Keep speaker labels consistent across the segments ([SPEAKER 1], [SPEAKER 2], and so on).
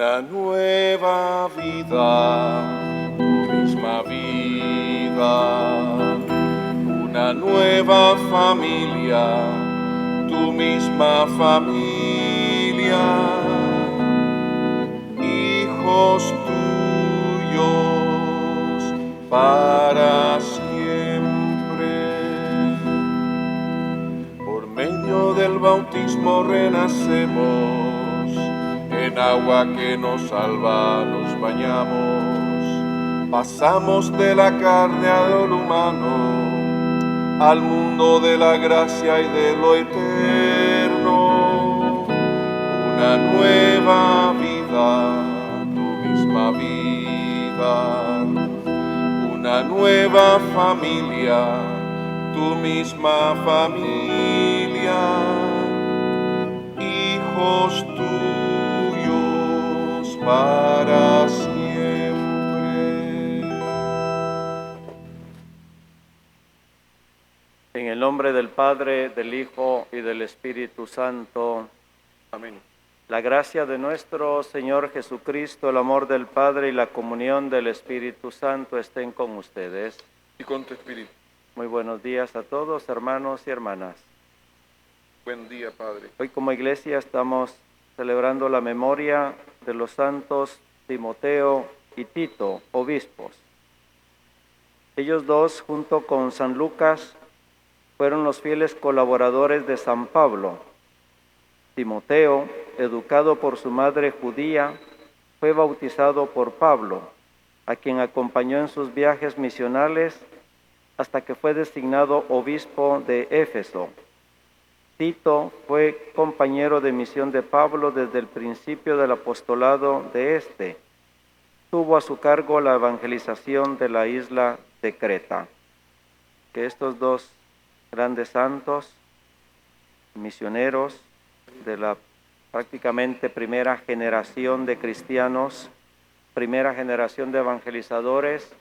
[SPEAKER 1] una nueva vida, tu misma vida, una nueva familia, tu misma familia, hijos tuyos para siempre. Por medio del bautismo renacemos, en agua que nos salva nos bañamos, pasamos de la carne a lo humano, al mundo de la gracia y de lo eterno. Una nueva vida, tu misma vida, una nueva familia, tu misma familia, hijos tuyos para siempre.
[SPEAKER 2] En el nombre del Padre, del Hijo y del Espíritu Santo.
[SPEAKER 1] Amén.
[SPEAKER 2] La gracia de nuestro Señor Jesucristo, el amor del Padre y la comunión del Espíritu Santo estén con ustedes.
[SPEAKER 1] Y con tu espíritu.
[SPEAKER 2] Muy buenos días a todos, hermanos y hermanas.
[SPEAKER 1] Buen día, Padre.
[SPEAKER 2] Hoy como iglesia estamos celebrando la memoria de los santos Timoteo y Tito, obispos. Ellos dos, junto con San Lucas, fueron los fieles colaboradores de San Pablo. Timoteo, educado por su madre judía, fue bautizado por Pablo, a quien acompañó en sus viajes misionales hasta que fue designado obispo de Éfeso. Tito fue compañero de misión de Pablo desde el principio del apostolado de éste. Tuvo a su cargo la evangelización de la isla de Creta. Que estos dos grandes santos, misioneros de la prácticamente primera generación de cristianos, primera generación de evangelizadores,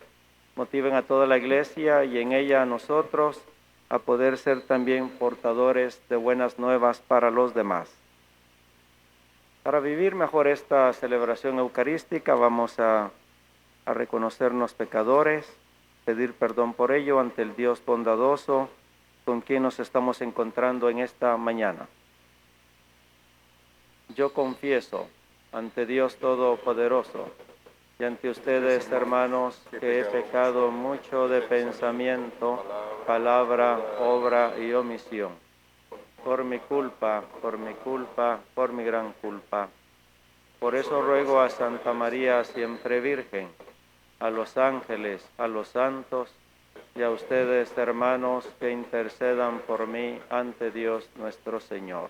[SPEAKER 2] motiven a toda la iglesia y en ella a nosotros a poder ser también portadores de buenas nuevas para los demás. Para vivir mejor esta celebración eucarística vamos a reconocernos pecadores, pedir perdón por ello ante el Dios bondadoso con quien nos estamos encontrando en esta mañana. Yo confieso ante Dios Todopoderoso y ante ustedes, hermanos, que he pecado mucho de pensamiento, palabra, obra y omisión. Por mi culpa, por mi gran culpa. Por eso ruego a Santa María, siempre Virgen, a los ángeles, a los santos y a ustedes, hermanos, que intercedan por mí ante Dios nuestro Señor.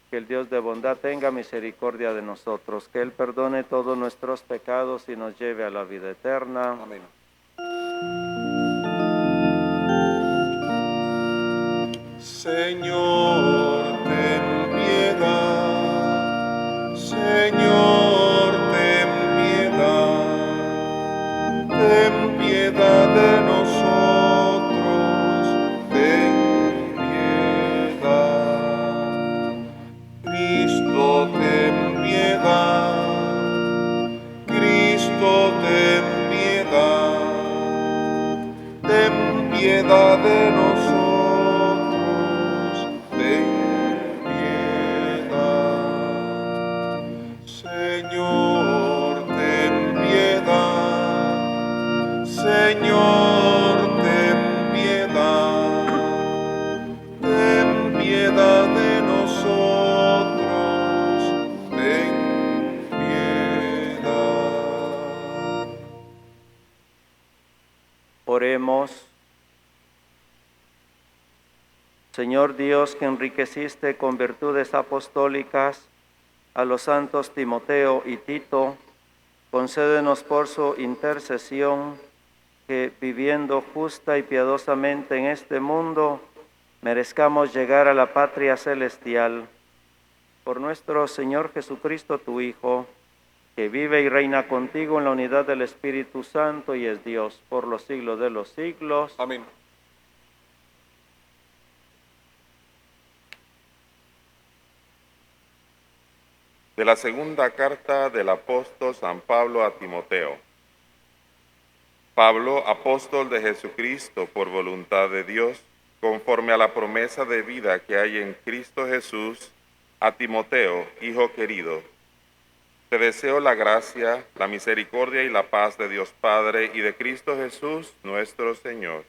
[SPEAKER 2] Que el Dios de bondad tenga misericordia de nosotros, que Él perdone todos nuestros pecados y nos lleve a la vida eterna.
[SPEAKER 1] Amén. Señor, ten piedad. Señor, ten piedad. Ten piedad de nosotros. Ten piedad. Cristo, ten piedad. Cristo, ten piedad. Ten piedad de nosotros. Ten piedad. Señor, ten piedad. Señor, ten piedad. Ten piedad de nosotros. Ten piedad.
[SPEAKER 2] Oremos. Señor Dios, que enriqueciste con virtudes apostólicas a los santos Timoteo y Tito, concédenos por su intercesión que, viviendo justa y piadosamente en este mundo, merezcamos llegar a la patria celestial. Por nuestro Señor Jesucristo, tu Hijo, que vive y reina contigo en la unidad del Espíritu Santo y es Dios por los siglos de los siglos.
[SPEAKER 1] Amén. De la segunda carta del apóstol San Pablo a Timoteo. Pablo, apóstol de Jesucristo por voluntad de Dios, conforme a la promesa de vida que hay en Cristo Jesús, a Timoteo, hijo querido. Te deseo la gracia, la misericordia y la paz de Dios Padre y de Cristo Jesús, nuestro Señor.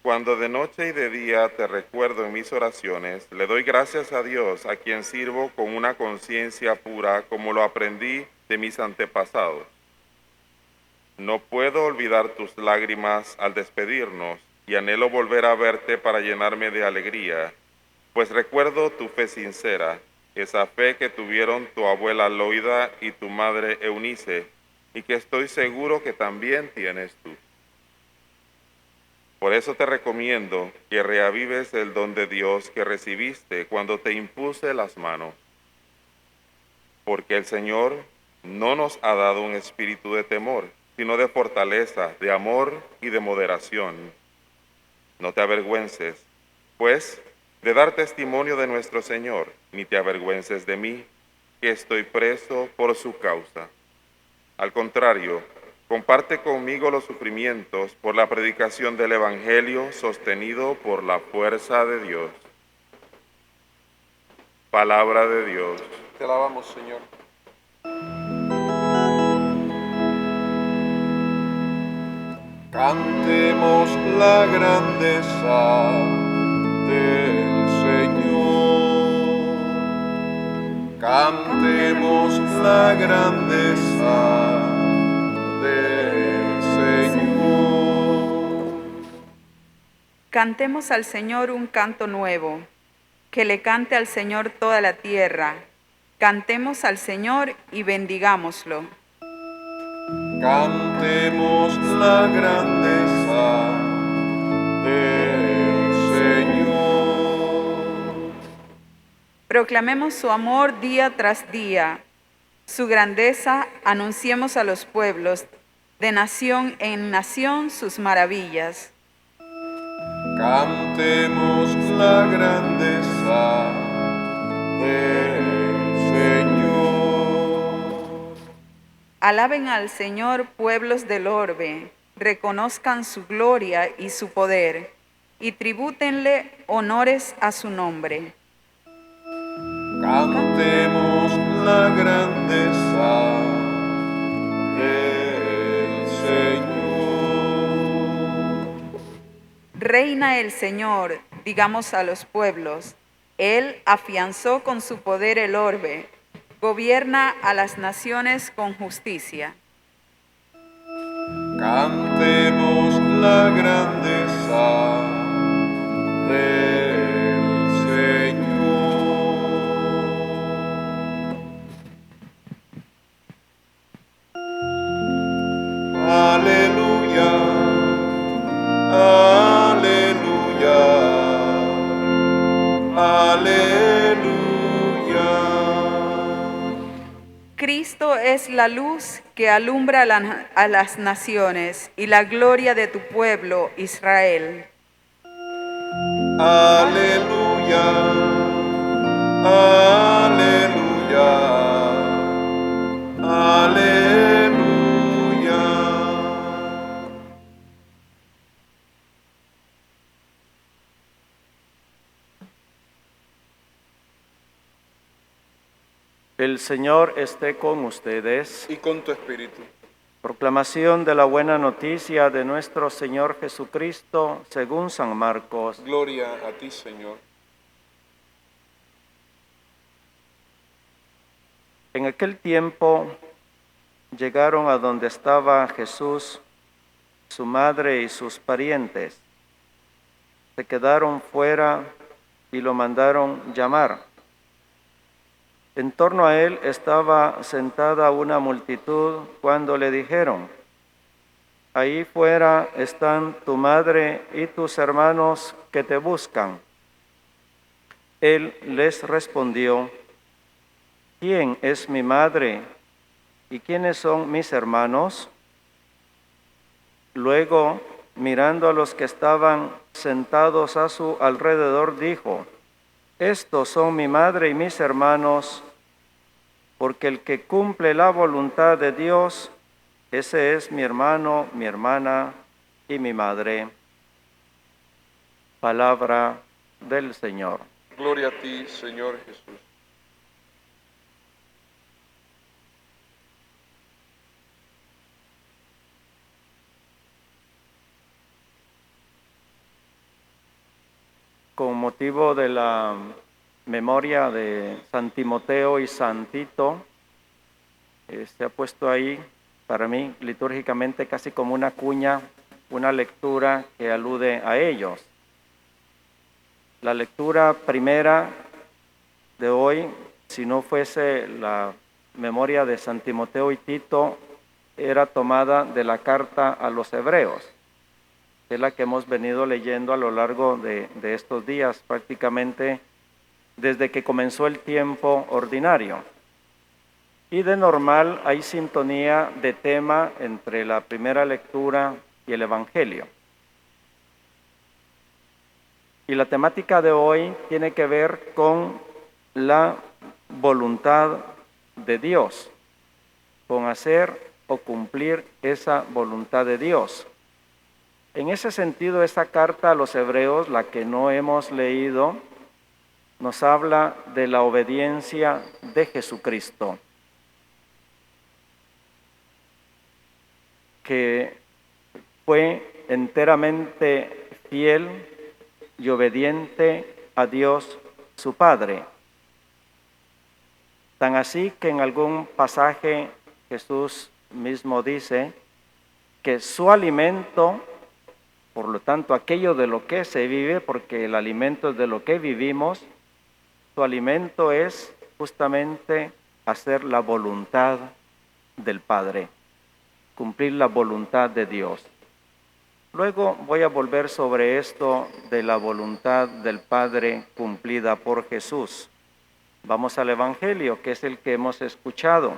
[SPEAKER 1] Cuando de noche y de día te recuerdo en mis oraciones, le doy gracias a Dios, a quien sirvo con una conciencia pura, como lo aprendí de mis antepasados. No puedo olvidar tus lágrimas al despedirnos, y anhelo volver a verte para llenarme de alegría, pues recuerdo tu fe sincera, esa fe que tuvieron tu abuela Loida y tu madre Eunice, y que estoy seguro que también tienes tú. Por eso te recomiendo que reavives el don de Dios que recibiste cuando te impuse las manos. Porque el Señor no nos ha dado un espíritu de temor, sino de fortaleza, de amor y de moderación. No te avergüences, pues, de dar testimonio de nuestro Señor, ni te avergüences de mí, que estoy preso por su causa. Al contrario, comparte conmigo los sufrimientos por la predicación del Evangelio sostenido por la fuerza de Dios. Palabra de Dios.
[SPEAKER 3] Te alabamos, Señor.
[SPEAKER 1] Cantemos la grandeza del Señor. Cantemos la grandeza del Señor.
[SPEAKER 4] Cantemos al Señor un canto nuevo, que le cante al Señor toda la tierra. Cantemos al Señor y bendigámoslo.
[SPEAKER 1] Cantemos la grandeza del Señor.
[SPEAKER 4] Proclamemos su amor día tras día, su grandeza anunciemos a los pueblos, de nación en nación sus maravillas.
[SPEAKER 1] Cantemos la grandeza del Señor.
[SPEAKER 4] Alaben al Señor pueblos del orbe, reconozcan su gloria y su poder, y tribútenle honores a su nombre.
[SPEAKER 1] Cantemos la grandeza del Señor.
[SPEAKER 4] Reina el Señor, digamos a los pueblos, Él afianzó con su poder el orbe, gobierna a las naciones con justicia.
[SPEAKER 1] Cantemos la grandeza del Señor. Aleluya, aleluya, aleluya.
[SPEAKER 4] Cristo es la luz que alumbra a las naciones y la gloria de tu pueblo, Israel.
[SPEAKER 1] Aleluya, aleluya, aleluya.
[SPEAKER 2] El Señor esté con ustedes.
[SPEAKER 3] Y con tu espíritu.
[SPEAKER 2] Proclamación de la buena noticia de nuestro Señor Jesucristo según San Marcos.
[SPEAKER 3] Gloria a ti, Señor.
[SPEAKER 2] En aquel tiempo llegaron a donde estaba Jesús, su madre y sus parientes. Se quedaron fuera y lo mandaron llamar. En torno a él estaba sentada una multitud cuando le dijeron: ahí fuera están tu madre y tus hermanos que te buscan. Él les respondió: ¿quién es mi madre y quiénes son mis hermanos? Luego, mirando a los que estaban sentados a su alrededor, dijo: estos son mi madre y mis hermanos, porque el que cumple la voluntad de Dios, ese es mi hermano, mi hermana y mi madre. Palabra del Señor.
[SPEAKER 3] Gloria a ti, Señor Jesús.
[SPEAKER 2] Con motivo de la memoria de San Timoteo y San Tito, se ha puesto ahí para mí litúrgicamente casi como una cuña, una lectura que alude a ellos. La lectura primera de hoy, si no fuese la memoria de San Timoteo y Tito, era tomada de la carta a los hebreos, que es la que hemos venido leyendo a lo largo de estos días, prácticamente desde que comenzó el tiempo ordinario. Y de normal hay sintonía de tema entre la primera lectura y el Evangelio. Y la temática de hoy tiene que ver con la voluntad de Dios, con hacer o cumplir esa voluntad de Dios. En ese sentido, esta carta a los hebreos, la que no hemos leído, nos habla de la obediencia de Jesucristo, que fue enteramente fiel y obediente a Dios su Padre. Tan así que en algún pasaje Jesús mismo dice que su alimento, por lo tanto aquello de lo que se vive, porque el alimento es de lo que vivimos, su alimento es justamente hacer la voluntad del Padre, cumplir la voluntad de Dios. Luego voy a volver sobre esto de la voluntad del Padre cumplida por Jesús. Vamos al Evangelio, que es el que hemos escuchado,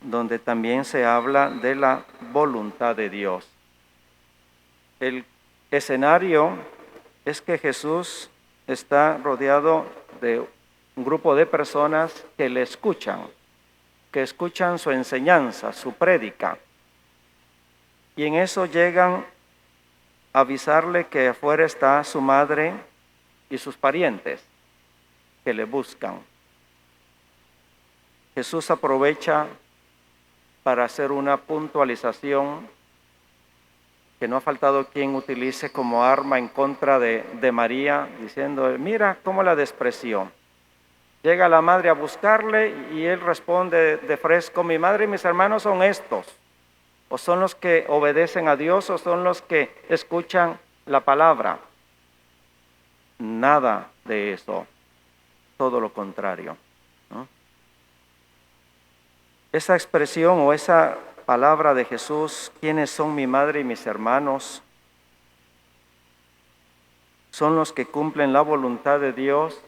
[SPEAKER 2] donde también se habla de la voluntad de Dios. El escenario es que Jesús está rodeado de un grupo de personas que le escuchan, que escuchan su enseñanza, su prédica. Y en eso llegan a avisarle que afuera está su madre y sus parientes que le buscan. Jesús aprovecha para hacer una puntualización que no ha faltado quien utilice como arma en contra de María, diciendo, mira cómo la despreció. Llega la madre a buscarle y él responde de fresco, mi madre y mis hermanos son estos. O son los que obedecen a Dios o son los que escuchan la palabra. Nada de eso, todo lo contrario, ¿no? Esa expresión o esa palabra de Jesús, ¿quiénes son mi madre y mis hermanos? Son los que cumplen la voluntad de Dios.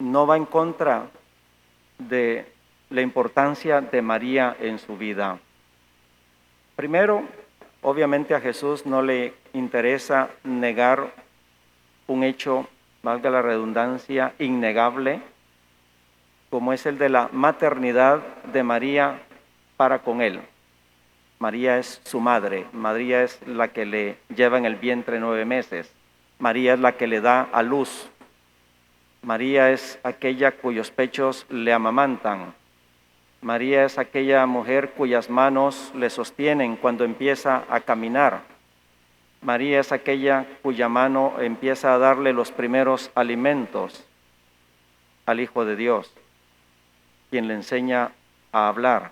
[SPEAKER 2] No va en contra de la importancia de María en su vida. Primero, obviamente a Jesús no le interesa negar un hecho, valga la redundancia, innegable, como es el de la maternidad de María para con él. María es su madre, María es la que le lleva en el vientre 9 meses, María es la que le da a luz, María es aquella cuyos pechos le amamantan, María es aquella mujer cuyas manos le sostienen cuando empieza a caminar, María es aquella cuya mano empieza a darle los primeros alimentos al Hijo de Dios, quien le enseña a hablar,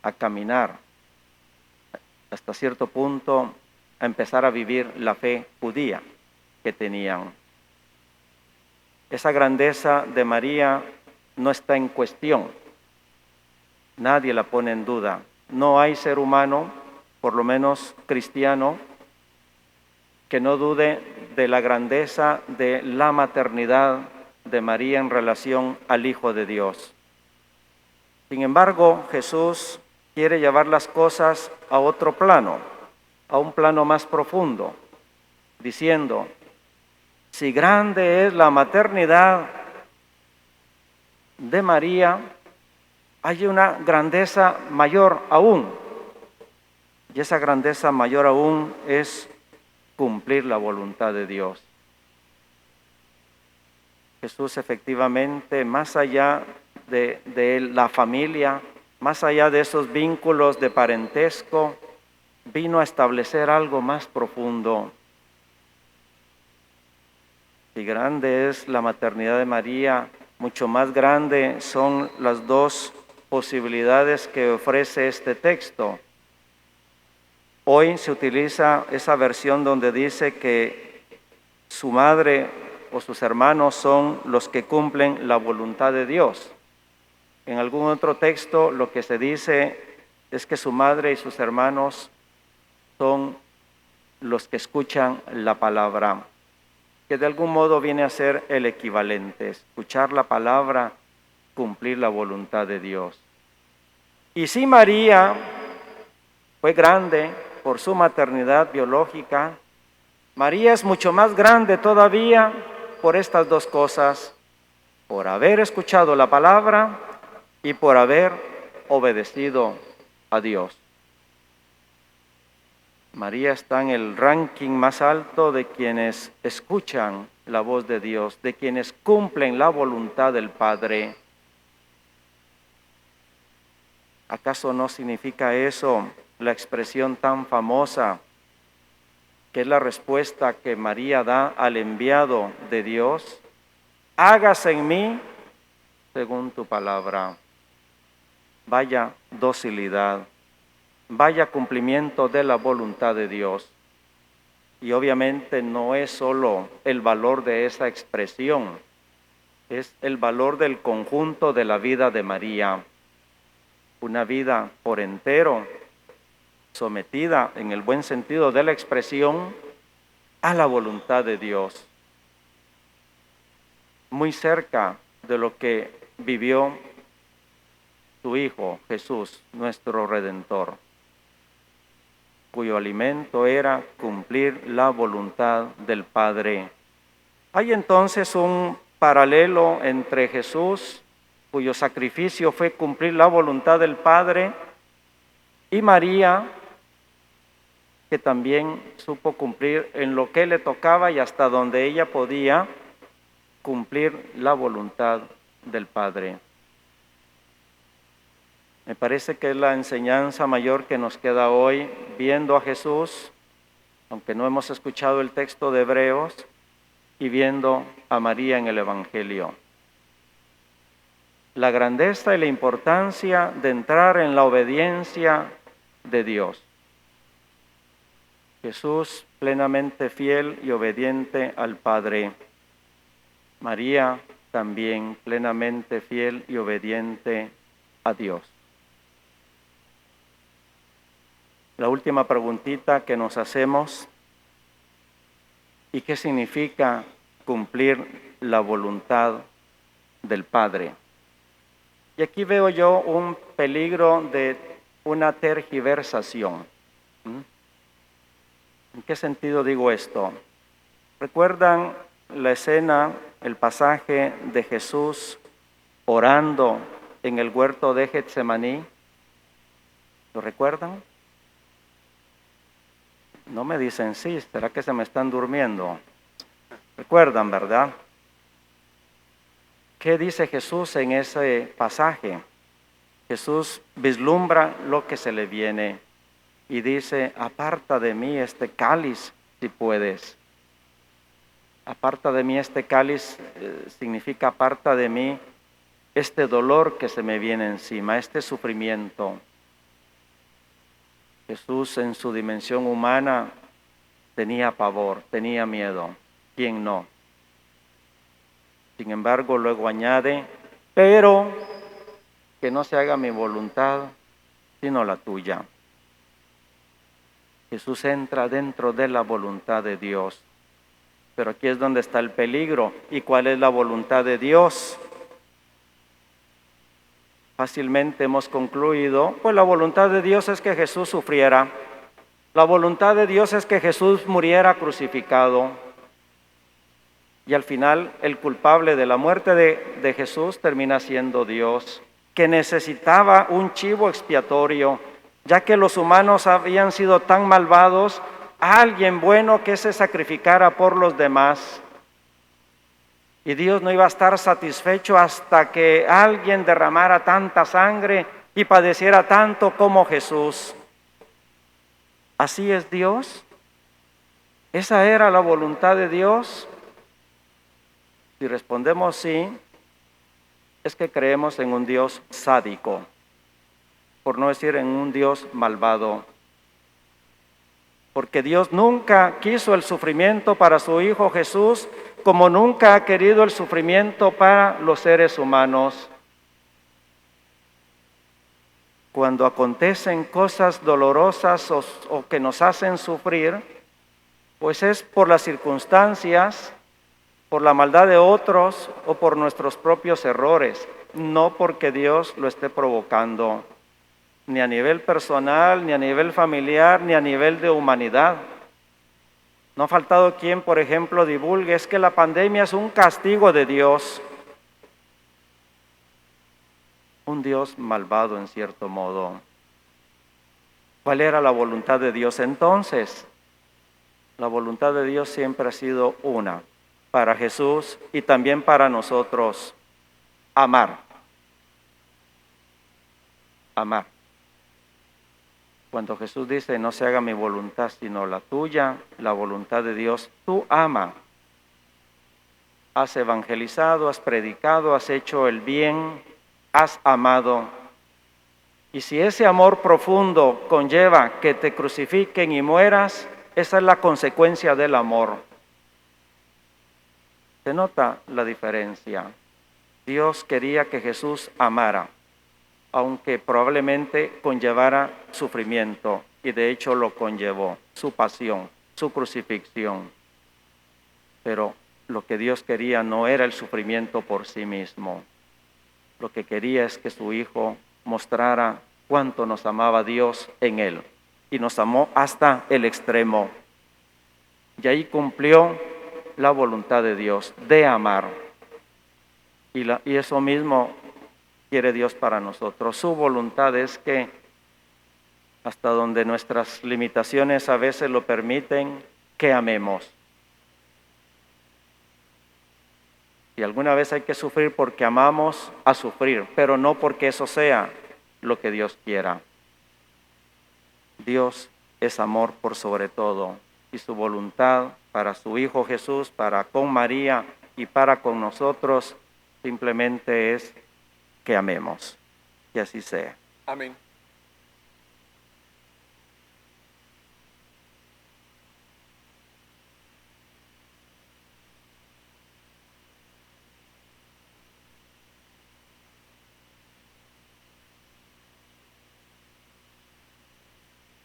[SPEAKER 2] a caminar, hasta cierto punto a empezar a vivir la fe judía que tenían. Esa grandeza de María no está en cuestión, nadie la pone en duda. No hay ser humano, por lo menos cristiano, que no dude de la grandeza de la maternidad de María en relación al Hijo de Dios. Sin embargo, Jesús quiere llevar las cosas a otro plano, a un plano más profundo, diciendo, si grande es la maternidad de María hay una grandeza mayor aún. Y esa grandeza mayor aún es cumplir la voluntad de Dios. Jesús efectivamente, más allá de la familia, más allá de esos vínculos de parentesco, vino a establecer algo más profundo. Si grande es la maternidad de María, mucho más grande son las dos posibilidades que ofrece este texto. Hoy se utiliza esa versión donde dice que su madre o sus hermanos son los que cumplen la voluntad de Dios. En algún otro texto lo que se dice es que su madre y sus hermanos son los que escuchan la palabra, que de algún modo viene a ser el equivalente, escuchar la palabra, cumplir la voluntad de Dios. Y si María fue grande por su maternidad biológica, María es mucho más grande todavía por estas dos cosas, por haber escuchado la palabra y por haber obedecido a Dios. María está en el ranking más alto de quienes escuchan la voz de Dios, de quienes cumplen la voluntad del Padre. ¿Acaso no significa eso la expresión tan famosa que es la respuesta que María da al enviado de Dios? Hágase en mí según tu palabra. Vaya docilidad, vaya cumplimiento de la voluntad de Dios. Y obviamente no es solo el valor de esa expresión, es el valor del conjunto de la vida de María. Una vida por entero, sometida en el buen sentido de la expresión a la voluntad de Dios. Muy cerca de lo que vivió su Hijo Jesús, nuestro Redentor, cuyo alimento era cumplir la voluntad del Padre. Hay entonces un paralelo entre Jesús, cuyo sacrificio fue cumplir la voluntad del Padre, y María, que también supo cumplir en lo que le tocaba y hasta donde ella podía cumplir la voluntad del Padre. Me parece que es la enseñanza mayor que nos queda hoy, viendo a Jesús, aunque no hemos escuchado el texto de Hebreos, y viendo a María en el Evangelio. La grandeza y la importancia de entrar en la obediencia de Dios. Jesús plenamente fiel y obediente al Padre. María también plenamente fiel y obediente a Dios. La última preguntita que nos hacemos: ¿y qué significa cumplir la voluntad del Padre? Y aquí veo yo un peligro de una tergiversación. ¿En qué sentido digo esto? ¿Recuerdan la escena, el pasaje de Jesús orando en el huerto de Getsemaní? ¿Lo recuerdan? No me dicen sí, ¿será que se me están durmiendo? ¿Recuerdan, verdad? ¿Qué dice Jesús en ese pasaje? Jesús vislumbra lo que se le viene y dice: aparta de mí este cáliz si puedes. Aparta de mí este cáliz significa aparta de mí este dolor que se me viene encima, este sufrimiento. Jesús en su dimensión humana tenía pavor, tenía miedo. ¿Quién no? Sin embargo, luego añade: pero que no se haga mi voluntad, sino la tuya. Jesús entra dentro de la voluntad de Dios. Pero aquí es donde está el peligro. ¿Y cuál es la voluntad de Dios? Fácilmente hemos concluido, pues la voluntad de Dios es que Jesús sufriera. La voluntad de Dios es que Jesús muriera crucificado. Y al final el culpable de la muerte de Jesús termina siendo Dios, que necesitaba un chivo expiatorio, ya que los humanos habían sido tan malvados, a alguien bueno que se sacrificara por los demás. Y Dios no iba a estar satisfecho hasta que alguien derramara tanta sangre y padeciera tanto como Jesús. ¿Así es Dios? ¿Esa era la voluntad de Dios? Si respondemos sí, es que creemos en un Dios sádico, por no decir en un Dios malvado. Porque Dios nunca quiso el sufrimiento para su Hijo Jesús, como nunca ha querido el sufrimiento para los seres humanos. Cuando acontecen cosas dolorosas o que nos hacen sufrir, pues es por las circunstancias, por la maldad de otros o por nuestros propios errores, no porque Dios lo esté provocando, ni a nivel personal, ni a nivel familiar, ni a nivel de humanidad. No ha faltado quien, por ejemplo, divulgue, es que la pandemia es un castigo de Dios. Un Dios malvado en cierto modo. ¿Cuál era la voluntad de Dios entonces? La voluntad de Dios siempre ha sido una, para Jesús y también para nosotros: amar. Amar. Cuando Jesús dice, no se haga mi voluntad sino la tuya, la voluntad de Dios, tú ama. Has evangelizado, has predicado, has hecho el bien, has amado. Y si ese amor profundo conlleva que te crucifiquen y mueras, esa es la consecuencia del amor. Se nota la diferencia. Dios quería que Jesús amara, aunque probablemente conllevara sufrimiento, y de hecho lo conllevó, su pasión, su crucifixión. Pero lo que Dios quería no era el sufrimiento por sí mismo. Lo que quería es que su Hijo mostrara cuánto nos amaba Dios en Él, y nos amó hasta el extremo. Y ahí cumplió la voluntad de Dios, de amar. Y eso mismo quiere Dios para nosotros. Su voluntad es que, hasta donde nuestras limitaciones a veces lo permiten, que amemos. Y alguna vez hay que sufrir porque amamos a sufrir, pero no porque eso sea lo que Dios quiera. Dios es amor por sobre todo, y su voluntad para su Hijo Jesús, para con María y para con nosotros, simplemente es que amemos. Que así sea.
[SPEAKER 3] Amén.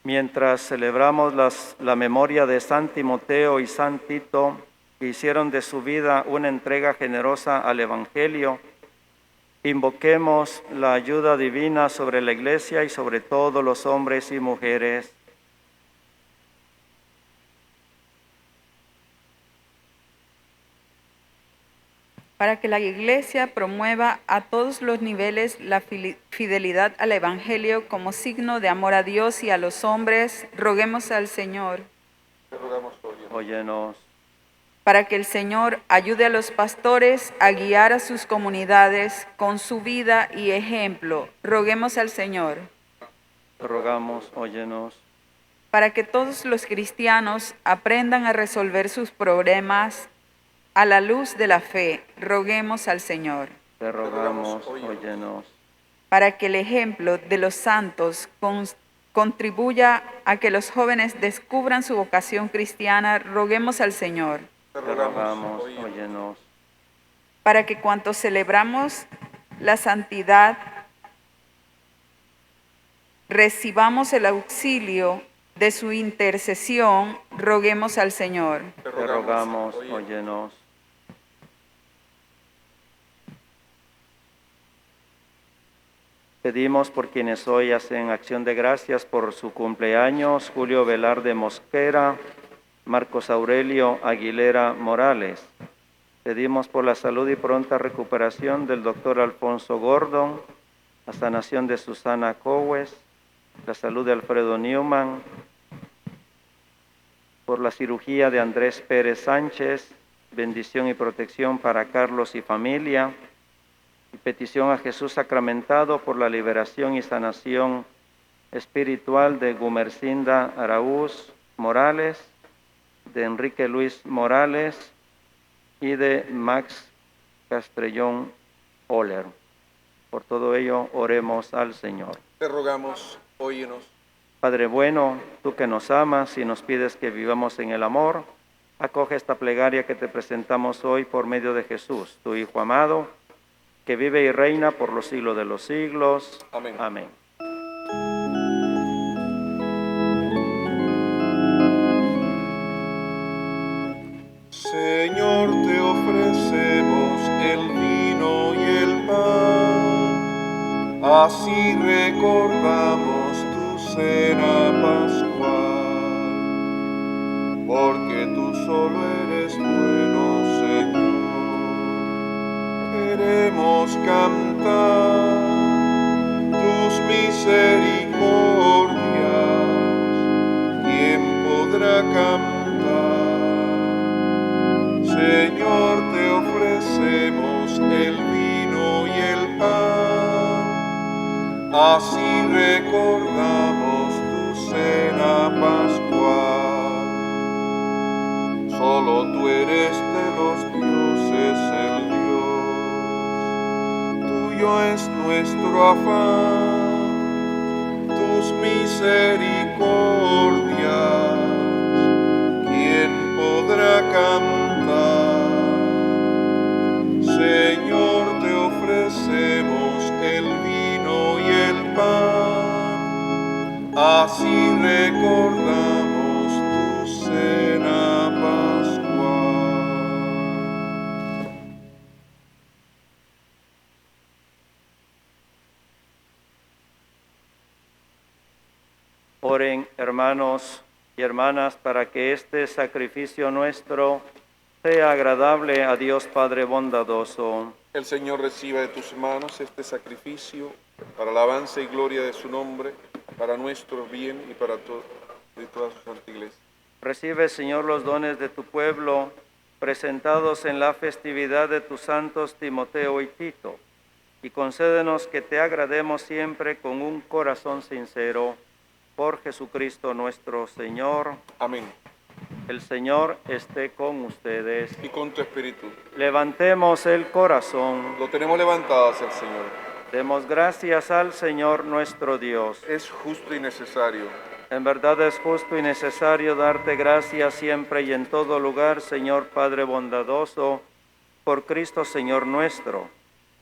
[SPEAKER 2] Mientras celebramos la memoria de San Timoteo y San Tito, que hicieron de su vida una entrega generosa al Evangelio, invoquemos la ayuda divina sobre la Iglesia y sobre todos los hombres y mujeres.
[SPEAKER 4] Para que la Iglesia promueva a todos los niveles la fidelidad al Evangelio como signo de amor a Dios y a los hombres, roguemos al Señor.
[SPEAKER 3] Te rogamos,
[SPEAKER 2] Óyenos.
[SPEAKER 4] Para que el Señor ayude a los pastores a guiar a sus comunidades con su vida y ejemplo, roguemos al Señor.
[SPEAKER 2] Te rogamos, óyenos.
[SPEAKER 4] Para que todos los cristianos aprendan a resolver sus problemas a la luz de la fe, roguemos al Señor.
[SPEAKER 2] Te rogamos, óyenos.
[SPEAKER 4] Para que el ejemplo de los santos contribuya a que los jóvenes descubran su vocación cristiana, roguemos al Señor.
[SPEAKER 2] Te rogamos, óyenos.
[SPEAKER 4] Para que cuantos celebramos la santidad, recibamos el auxilio de su intercesión, roguemos al Señor.
[SPEAKER 2] Te rogamos, óyenos. Pedimos por quienes hoy hacen acción de gracias por su cumpleaños: Julio Velarde Mosquera, Marcos Aurelio Aguilera Morales, Pedimos por la salud y pronta recuperación del doctor Alfonso Gordon, la sanación de Susana Cowes, la salud de Alfredo Newman, por la cirugía de Andrés Pérez Sánchez, bendición y protección para Carlos y familia, y petición a Jesús sacramentado por la liberación y sanación espiritual de Gumercinda Araúz Morales, de Enrique Luis Morales y de Max Castrellón Oller. Por todo ello, oremos al Señor.
[SPEAKER 3] Te rogamos, óyenos.
[SPEAKER 2] Padre bueno, tú que nos amas y nos pides que vivamos en el amor, acoge esta plegaria que te presentamos hoy por medio de Jesús, tu Hijo amado, que vive y reina por los siglos de los siglos.
[SPEAKER 3] Amén.
[SPEAKER 2] Amén.
[SPEAKER 1] Señor, te ofrecemos el vino y el pan, así recordamos tu cena pascual, porque tú solo eres bueno, Señor. Queremos cantar tus misericordias, ¿quién podrá cantar? Señor, te ofrecemos el vino y el pan, así recordamos tu cena pascual. Solo tú eres de los dioses el Dios, tuyo es nuestro afán, tus misericordias, ¿quién podrá cantar? Señor, te ofrecemos el vino y el pan, así recordamos tu cena pascual.
[SPEAKER 2] Oren, hermanos y hermanas, para que este sacrificio nuestro sea agradable a Dios Padre bondadoso.
[SPEAKER 3] El Señor reciba de tus manos este sacrificio para alabanza y gloria de su nombre, para nuestro bien y para de toda su santa iglesia.
[SPEAKER 2] Recibe, Señor, los dones de tu pueblo presentados en la festividad de tus santos Timoteo y Tito, y concédenos que te agrademos siempre con un corazón sincero, por Jesucristo nuestro Señor.
[SPEAKER 3] Amén.
[SPEAKER 2] El Señor esté con ustedes.
[SPEAKER 3] Y con tu espíritu.
[SPEAKER 2] Levantemos el corazón.
[SPEAKER 3] Lo tenemos levantado hacia el Señor.
[SPEAKER 2] Demos gracias al Señor nuestro Dios.
[SPEAKER 3] Es justo y necesario.
[SPEAKER 2] En verdad es justo y necesario darte gracias siempre y en todo lugar, Señor Padre bondadoso, por Cristo Señor nuestro,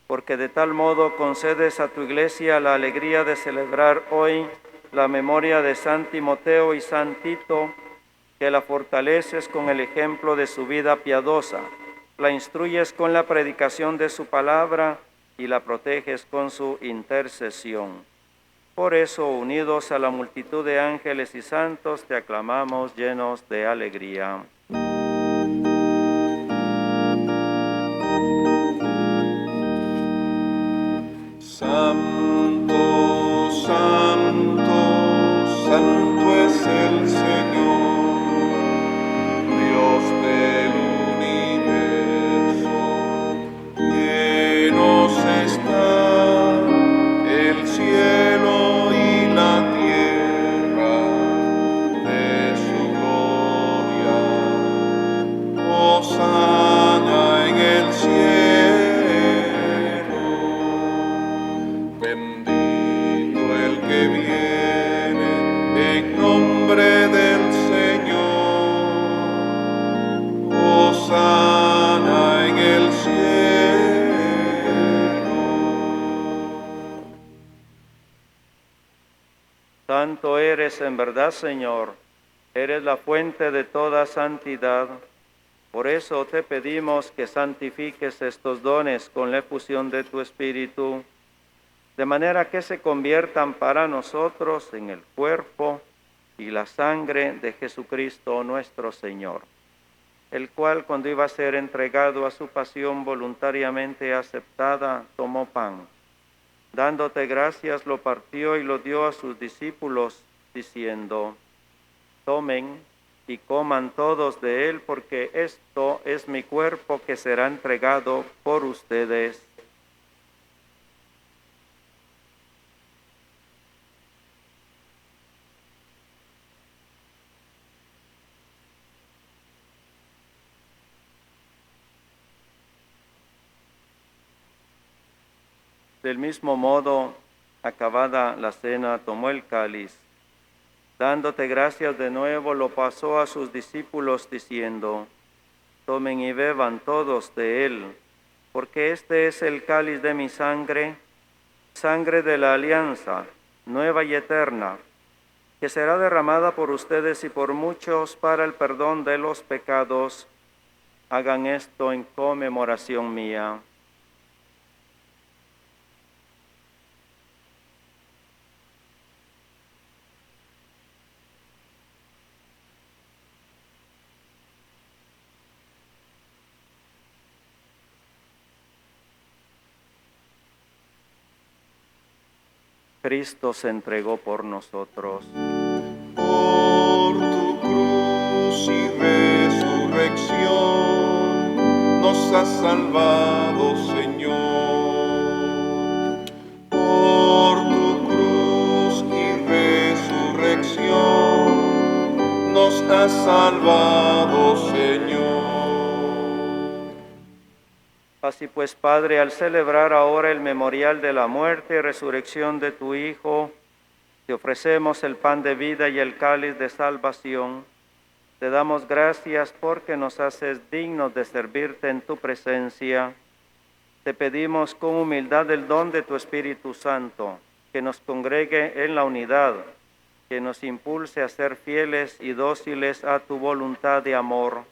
[SPEAKER 2] porque de tal modo concedes a tu Iglesia la alegría de celebrar hoy la memoria de San Timoteo y San Tito, que la fortaleces con el ejemplo de su vida piadosa, la instruyes con la predicación de su palabra y la proteges con su intercesión. Por eso, unidos a la multitud de ángeles y santos, te aclamamos llenos de alegría.
[SPEAKER 1] Santo, santo, santo es el Señor, Dios del universo. Llenos están el cielo y la tierra de su gloria. Hosana en el cielo. Bendito el que viene en nombre del Señor. Hosana en el cielo.
[SPEAKER 2] Santo eres en verdad, Señor, eres la fuente de toda santidad. Por eso te pedimos que santifiques estos dones con la efusión de tu Espíritu, de manera que se conviertan para nosotros en el cuerpo y la sangre de Jesucristo nuestro Señor. el cual cuando iba a ser entregado a su pasión voluntariamente aceptada, tomó pan. Dándote gracias, lo partió y lo dio a sus discípulos, diciendo: tomen y coman todos de él, porque esto es mi cuerpo que será entregado por ustedes. Del mismo modo, acabada la cena, tomó el cáliz. Dándote gracias de nuevo, lo pasó a sus discípulos, diciendo: tomen y beban todos de él, porque este es el cáliz de mi sangre, sangre de la alianza, nueva y eterna, que será derramada por ustedes y por muchos para el perdón de los pecados. Hagan esto en conmemoración mía. Cristo se entregó por nosotros.
[SPEAKER 1] Por tu cruz y resurrección nos has salvado, Señor. Por tu cruz y resurrección nos has salvado, Señor.
[SPEAKER 2] Así pues, Padre, al celebrar ahora el memorial de la muerte y resurrección de tu Hijo, te ofrecemos el pan de vida y el cáliz de salvación. Te damos gracias porque nos haces dignos de servirte en tu presencia. Te pedimos con humildad el don de tu Espíritu Santo, que nos congregue en la unidad, que nos impulse a ser fieles y dóciles a tu voluntad de amor.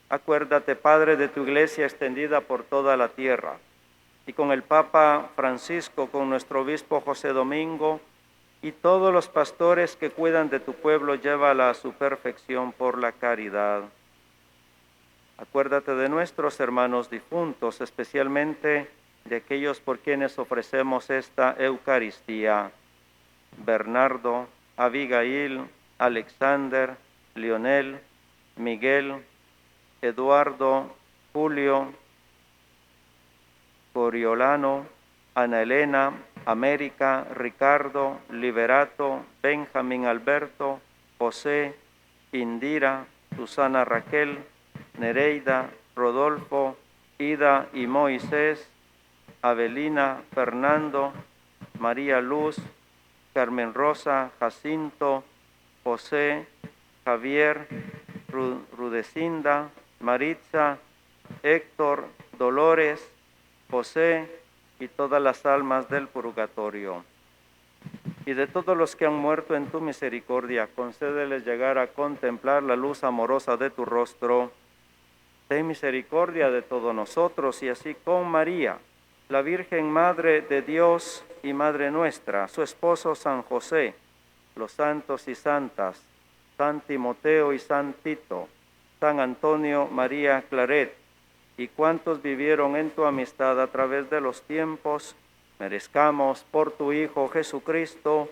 [SPEAKER 2] Acuérdate, Padre, de tu iglesia extendida por toda la tierra, y con el Papa Francisco, con nuestro obispo José Domingo, y todos los pastores que cuidan de tu pueblo, llévala a su perfección por la caridad. Acuérdate de nuestros hermanos difuntos, especialmente de aquellos por quienes ofrecemos esta Eucaristía: Bernardo, Abigail, Alexander, Lionel, Miguel, Eduardo, Julio, Coriolano, Ana Elena, América, Ricardo, Liberato, Benjamín Alberto, José, Indira, Susana Raquel, Nereida, Rodolfo, Ida y Moisés, Avelina, Fernando, María Luz, Carmen Rosa, Jacinto, José, Javier, Rudecinda, Maritza, Héctor, Dolores, José y todas las almas del purgatorio. Y de todos los que han muerto en tu misericordia, concédeles llegar a contemplar la luz amorosa de tu rostro. Ten misericordia de todos nosotros, y así con María, la Virgen Madre de Dios y Madre nuestra, su esposo San José, los santos y santas, San Timoteo y San Tito, San Antonio María Claret, y cuantos vivieron en tu amistad a través de los tiempos, merezcamos por tu Hijo Jesucristo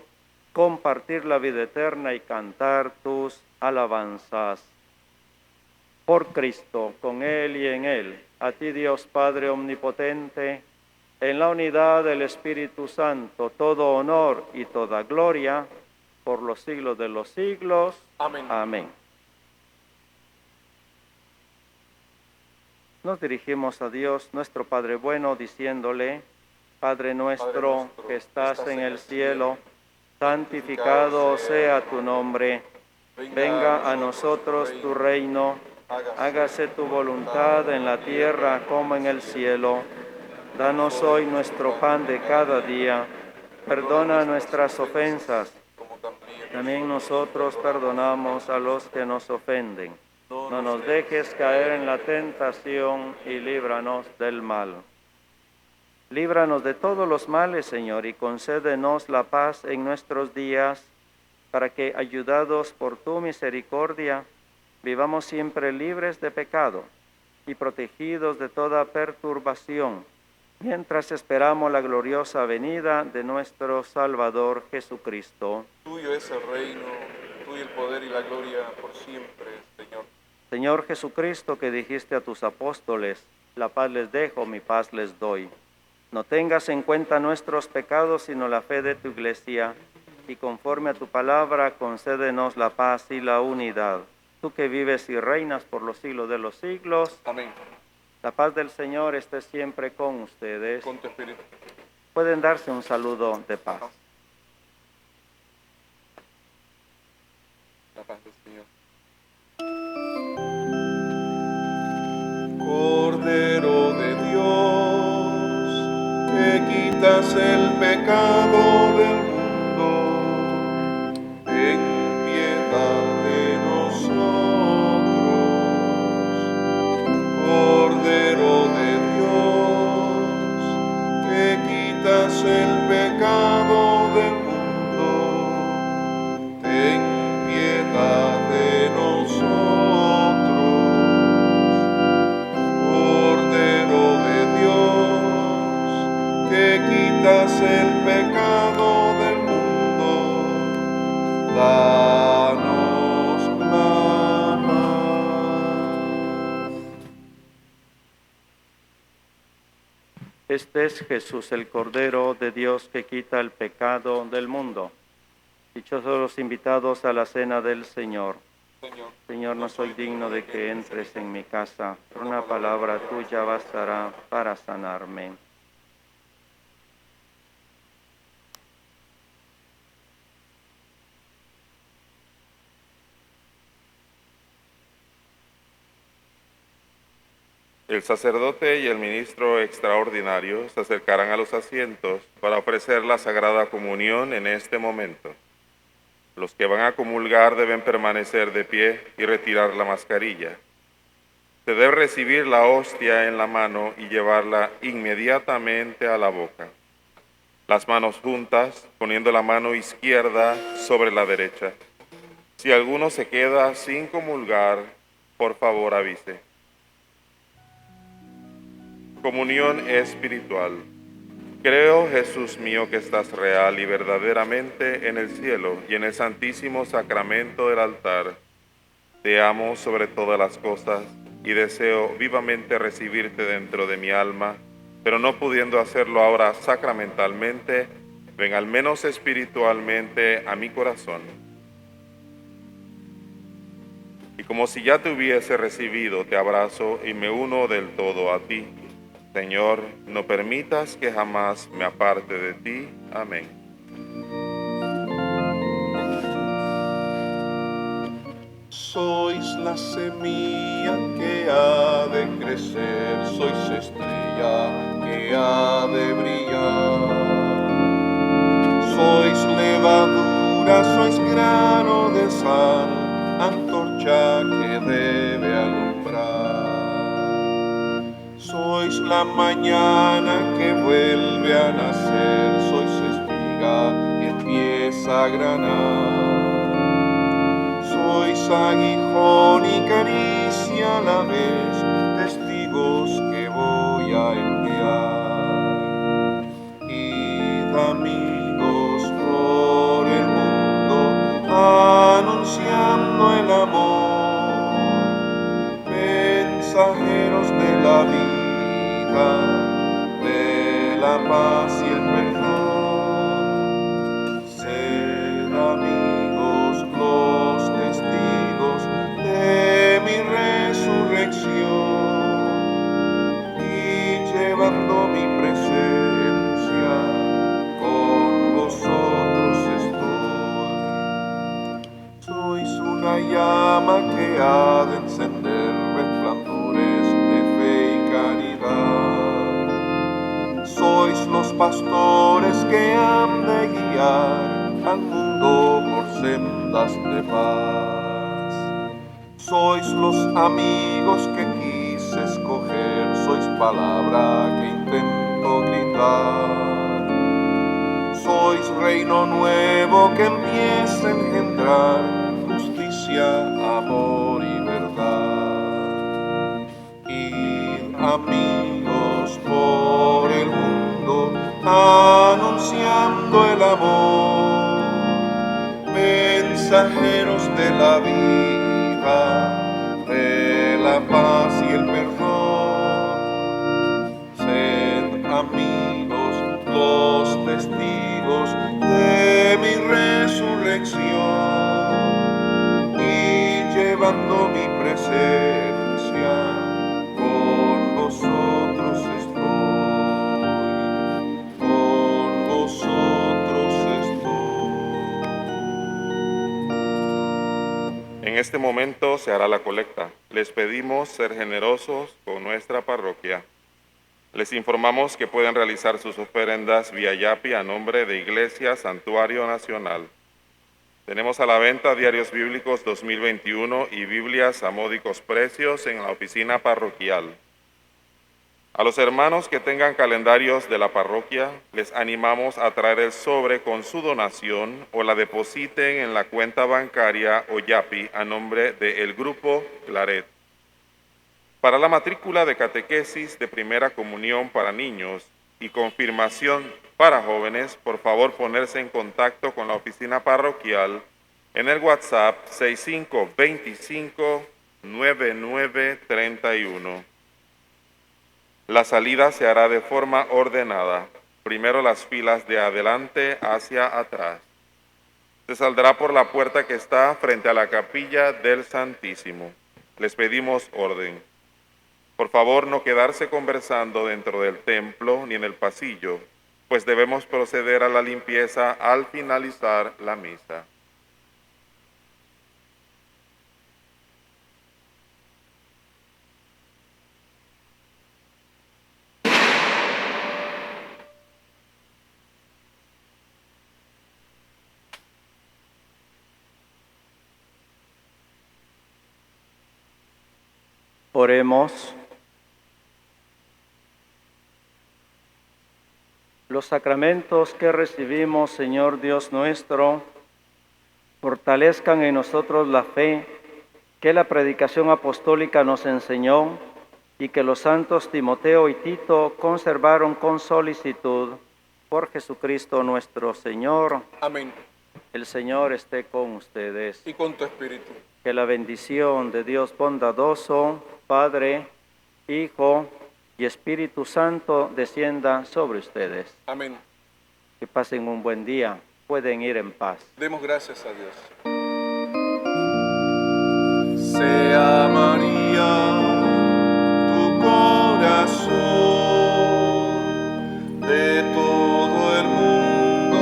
[SPEAKER 2] compartir la vida eterna y cantar tus alabanzas. Por Cristo, con Él y en Él, a ti Dios Padre Omnipotente, en la unidad del Espíritu Santo, todo honor y toda gloria, por los siglos de los siglos.
[SPEAKER 3] Amén.
[SPEAKER 2] Amén. Nos dirigimos a Dios, nuestro Padre bueno, diciéndole: Padre nuestro que estás en el cielo, santificado sea tu nombre. Venga a nosotros tu reino. Hágase tu voluntad en la tierra como en el cielo. Danos hoy nuestro pan de cada día. Perdona nuestras ofensas. También nosotros perdonamos a los que nos ofenden. No nos dejes caer en la tentación y líbranos del mal. Líbranos de todos los males, Señor, y concédenos la paz en nuestros días, para que, ayudados por tu misericordia, vivamos siempre libres de pecado y protegidos de toda perturbación, mientras esperamos la gloriosa venida de nuestro Salvador Jesucristo.
[SPEAKER 3] Tuyo es el reino, tuyo el poder y la gloria por siempre, Señor.
[SPEAKER 2] Señor Jesucristo, que dijiste a tus apóstoles, la paz les dejo, mi paz les doy. No tengas en cuenta nuestros pecados, sino la fe de tu iglesia, y conforme a tu palabra, concédenos la paz y la unidad. Tú que vives y reinas por los siglos de los siglos.
[SPEAKER 3] Amén.
[SPEAKER 2] La paz del Señor esté siempre con ustedes.
[SPEAKER 3] Con tu espíritu.
[SPEAKER 2] Pueden darse un saludo de paz.
[SPEAKER 3] La paz del Señor.
[SPEAKER 1] Cordero de Dios, que quitas el pecado del mundo, ten piedad de nosotros. Cordero de Dios, que quitas el pecado del mundo, ten piedad de nosotros. Cordero de Dios, que quitas el pecado del mundo, danos la paz.
[SPEAKER 2] Este es Jesús, el Cordero de Dios que quita el pecado del mundo. Dichosos los invitados a la cena del Señor. Señor, no soy digno de que entres en mi casa, pero una palabra tuya bastará para sanarme.
[SPEAKER 3] El sacerdote y el ministro extraordinario se acercarán a los asientos para ofrecer la Sagrada Comunión en este momento. Los que van a comulgar deben permanecer de pie y retirar la mascarilla. Se debe recibir la hostia en la mano y llevarla inmediatamente a la boca. Las manos juntas, poniendo la mano izquierda sobre la derecha. Si alguno se queda sin comulgar, por favor avise. Comunión espiritual. Creo, Jesús mío, que estás real y verdaderamente en el cielo y en el santísimo sacramento del altar. Te amo sobre todas las cosas y deseo vivamente recibirte dentro de mi alma, pero no pudiendo hacerlo ahora sacramentalmente, ven al menos espiritualmente a mi corazón. Y como si ya te hubiese recibido, te abrazo y me uno del todo a ti. Señor, no permitas que jamás me aparte de ti. Amén.
[SPEAKER 1] Sois la semilla que ha de crecer, sois estrella que ha de brillar. Sois levadura, sois grano de sal, antorcha que debe alumbrar. Sois la mañana que vuelve a nacer, sois espiga que empieza a granar. Sois aguijón y caricia a la vez, testigos que voy a enviar. Id amigos por el mundo, anunciando el amor, mensajeros de la vida, de la paz y el perdón. Sed amigos los testigos de mi resurrección y llevando mi presencia con vosotros estoy. Sois una llama que ha de encender resplandores de fe y caridad. Sois los pastores que han de guiar al mundo por sendas de paz. Sois los amigos que quise escoger, sois palabra que intento gritar. Sois reino nuevo que empieza a engendrar justicia, amor y verdad. buscad de la paz y el perdón. Sed amigos, los testigos de mi resurrección, y llevando mi presencia, con vosotros estoy, con vosotros estoy.
[SPEAKER 3] En este momento se hará la colecta. Les pedimos ser generosos con nuestra parroquia. Les informamos que pueden realizar sus ofrendas vía Yapi a nombre de Iglesia Santuario Nacional. Tenemos a la venta diarios bíblicos 2021 y Biblias a módicos precios en la oficina parroquial. A los hermanos que tengan calendarios de la parroquia, les animamos a traer el sobre con su donación o la depositen en la cuenta bancaria o Yapi a nombre del Grupo Claret. Para la matrícula de catequesis de primera comunión para niños y confirmación para jóvenes, por favor ponerse en contacto con la oficina parroquial en el WhatsApp 6525-9931. La salida se hará de forma ordenada, primero las filas de adelante hacia atrás. Se saldrá por la puerta que está frente a la capilla del Santísimo. Les pedimos orden. Por favor, no quedarse conversando dentro del templo ni en el pasillo, pues debemos proceder a la limpieza al finalizar la misa.
[SPEAKER 2] Oremos. Los sacramentos que recibimos, Señor Dios nuestro, fortalezcan en nosotros la fe que la predicación apostólica nos enseñó y que los santos Timoteo y Tito conservaron con solicitud por Jesucristo nuestro Señor.
[SPEAKER 1] Amén.
[SPEAKER 2] El Señor esté con ustedes.
[SPEAKER 1] Y con tu espíritu.
[SPEAKER 2] Que la bendición de Dios bondadoso, Padre, Hijo y Espíritu Santo descienda sobre ustedes.
[SPEAKER 1] Amén.
[SPEAKER 2] Que pasen un buen día. Pueden ir en paz.
[SPEAKER 1] Demos gracias a Dios. Sea María tu corazón de todo el mundo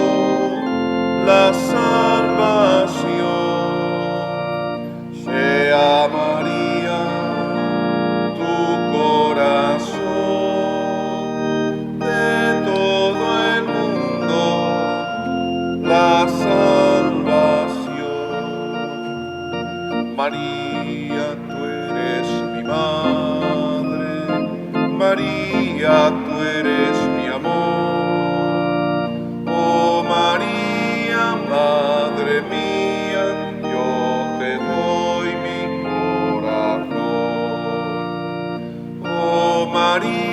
[SPEAKER 1] la salvación. Sea María tu corazón de todo el mundo la salvación. María, tú eres mi madre, María, tú eres mi amor. Oh María, Madre mía, yo te doy mi corazón. Oh María,